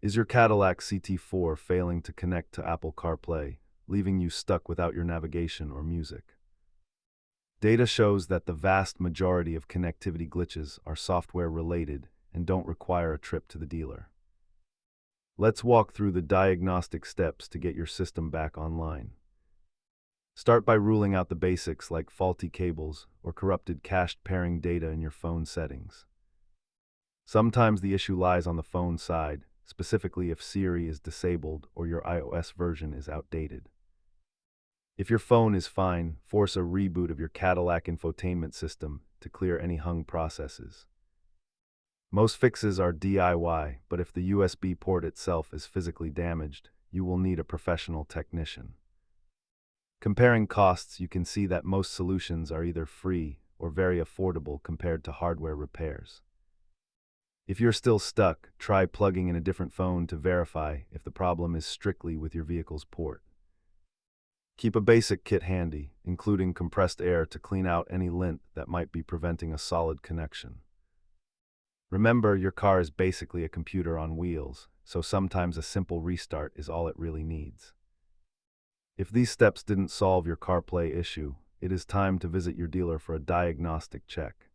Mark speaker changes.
Speaker 1: Is your Cadillac CT4 failing to connect to Apple CarPlay, leaving you stuck without your navigation or music? Data shows that the vast majority of connectivity glitches are software-related and don't require a trip to the dealer. Let's walk through the diagnostic steps to get your system back online. Start by ruling out the basics like faulty cables or corrupted cached pairing data in your phone settings. Sometimes the issue lies on the phone side, specifically if Siri is disabled or your iOS version is outdated. If your phone is fine, force a reboot of your Cadillac infotainment system to clear any hung processes. Most fixes are DIY, but if the USB port itself is physically damaged, you will need a professional technician. Comparing costs, you can see that most solutions are either free or very affordable compared to hardware repairs. If you're still stuck, try plugging in a different phone to verify if the problem is strictly with your vehicle's port. Keep a basic kit handy, including compressed air to clean out any lint that might be preventing a solid connection. Remember, your car is basically a computer on wheels, so sometimes a simple restart is all it really needs. If these steps didn't solve your CarPlay issue, it is time to visit your dealer for a diagnostic check.